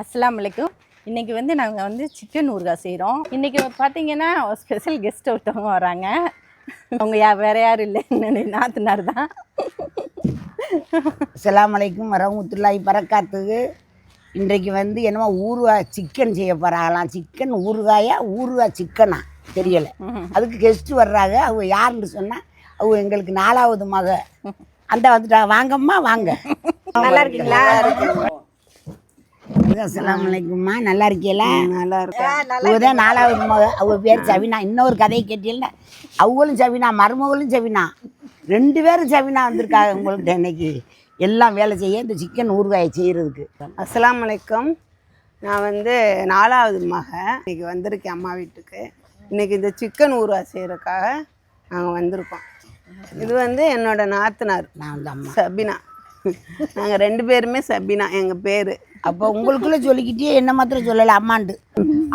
அஸ்ஸலாமு அலைக்கும். இன்றைக்கி நாங்கள் சிக்கன் ஊறுகாய் செய்கிறோம். இன்றைக்கி பார்த்தீங்கன்னா ஸ்பெஷல் கெஸ்ட் ஒருத்தவங்க வராங்க. அவங்க வேறு யாரும் இல்லை, நாத்தனார் தான். அஸ்ஸலாமு அலைக்கும் வரஹ்மத்துல்லாஹி பரக்காத்துக்கு. இன்றைக்கு என்னமோ ஊறுகாய் சிக்கன் செய்ய போகிறாங்களாம். சிக்கன் ஊறுகாயா ஊறுகாய் சிக்கனா தெரியலை. அதுக்கு கெஸ்ட்டு வர்றாங்க. அவங்க யாருன்னு சொன்னால் அவங்க எங்களுக்கு 4வது மக அந்த வந்துட்டாங்க. வாங்கம்மா வாங்க. நல்லா இருக்கீங்களா? அஸ்ஸலாமு அலைக்கும்மா, நல்லா இருக்கீங்களா? நல்லா இருக்கேன். அவங்க தான் 4வது மக. அவங்க பேர் சவினா. இன்னொரு கதையை கேட்டீங்கன்னா அவங்களும் சவினா, மருமகளும் சவினா, 2 பேரும் சவினா வந்திருக்காங்க உங்கள்கிட்ட இன்னைக்கு எல்லாம் வேலை செய்ய இந்த சிக்கன் ஊறுகாயை செய்கிறதுக்கு. அஸ்ஸலாமு அலைக்கும். நான் 4வது மக. இன்றைக்கி வந்திருக்கேன் அம்மா வீட்டுக்கு. இன்றைக்கி இந்த சிக்கன் ஊறுகாய் செய்கிறதுக்காக நாங்கள் வந்திருக்கோம். இது என்னோட நாத்தனார், நான் அம்மா சபினா. நாங்கள் 2 பேருமே சபினா எங்கள் பேர். அப்போ உங்களுக்குள்ள சொல்லிக்கிட்டே என்ன மாத்திரம் சொல்லலை, அம்மாண்டு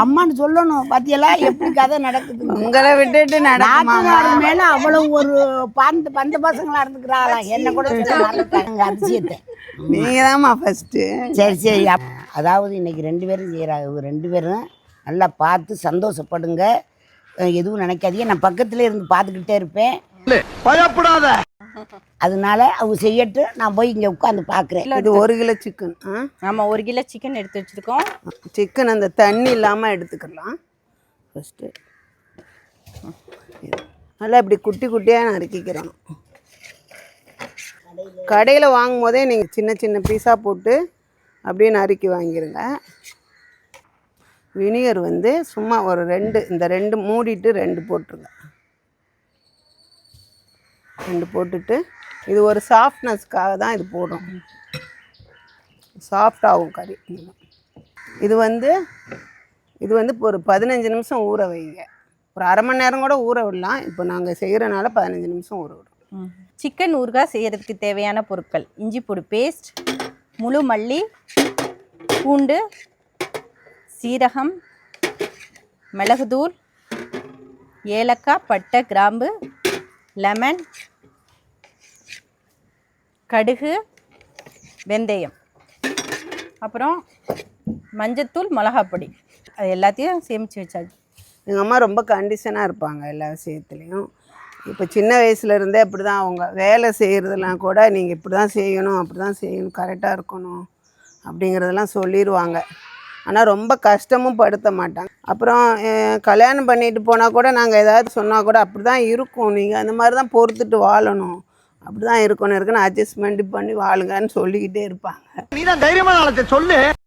அம்மான்னு சொல்லணும். பார்த்தியெல்லாம் எப்படி கதை நடக்குது. உங்களை விட்டுட்டு நாத்தனார் மேலே அவ்வளோ ஒரு பந்த பசங்களாக இருந்துக்கிறாங்களாம். என்ன கூட சொல்லுங்க அதிசயத்தை. நீங்கள் தான்மா ஃபஸ்ட்டு. சரி சரி. அதாவது இன்னைக்கு 2 பேரும் செய்கிறாங்க. இவங்க 2 பேரும் நல்லா பார்த்து சந்தோஷப்படுங்க. எதுவும் நினைக்காதீங்க. நான் பக்கத்துல இருந்து பார்த்துக்கிட்டே இருப்பேன், பயப்படாத. அதனால அவங்க செய்யட்டு, நான் போய் இங்கே உட்காந்து பார்க்குறேன். இது 1 கிலோ சிக்கன். ஆமாம், 1 கிலோ சிக்கன் எடுத்து வச்சுருக்கோம். சிக்கன் அந்த தண்ணி இல்லாமல் எடுத்துக்கலாம். ஃபஸ்ட்டு நல்லா இப்படி குட்டி குட்டியாக நறுக்கிக்கிறோம். கடையில் வாங்கும் போதே நீங்கள் சின்ன சின்ன பீஸாக போட்டு அப்படியே நறுக்கி வாங்கிடுங்க. வினிகர் சும்மா ஒரு 2, இந்த 2 மூடிட்டு 2 போட்டுருங்க. 2 போட்டுட்டு இது ஒரு சாஃப்ட்னஸ்க்காக தான் இது போடுறோம். சாஃப்ட் ஆகும் கறி. இது இப்போ ஒரு 15 நிமிஷம் ஊற வைங்க. ஒரு அரை மணி நேரம் கூட ஊற விடலாம். இப்போ நாங்கள் செய்கிறனால 15 நிமிஷம் ஊற விடுறோம். சிக்கன் ஊறுகாய் செய்கிறதுக்கு தேவையான பொருட்கள்: இஞ்சி பூண்டு பேஸ்ட், முழு மல்லி, பூண்டு, சீரகம், மிளகுத்தூள், ஏலக்காய், பட்டை, கிராம்பு, லெமன், கடுகு, வெந்தயம், அப்புறம் மஞ்சத்தூள், மிளகாப்பொடி. அது எல்லாத்தையும் சேமித்து வச்சாச்சு. எங்கள் அம்மா ரொம்ப கண்டிஷனாக இருப்பாங்க எல்லா விஷயத்துலேயும். இப்போ சின்ன வயசுலேருந்தே அப்படி தான். அவங்க வேலை செய்கிறதுலாம் கூட நீங்கள் இப்படி தான் செய்யணும், அப்படி தான் செய்யணும், கரெக்டாக இருக்கணும் அப்படிங்கிறதெல்லாம் சொல்லிடுவாங்க. ஆனால் ரொம்ப கஷ்டமும் படுத்த மாட்டாங்க. அப்புறம் கல்யாணம் பண்ணிட்டு போனால் கூட நாங்கள் ஏதாவது சொன்னால் கூட அப்படி தான் இருக்கும், நீங்கள் அந்த மாதிரி தான் பொறுத்துட்டு வாழணும், அப்படி தான் இருக்குன்னு அட்ஜஸ்ட்மெண்ட் பண்ணி வாழுங்கன்னு சொல்லிக்கிட்டே இருப்பாங்க. நீ தான் தைரியமான ஆளத்தை சொல்லு.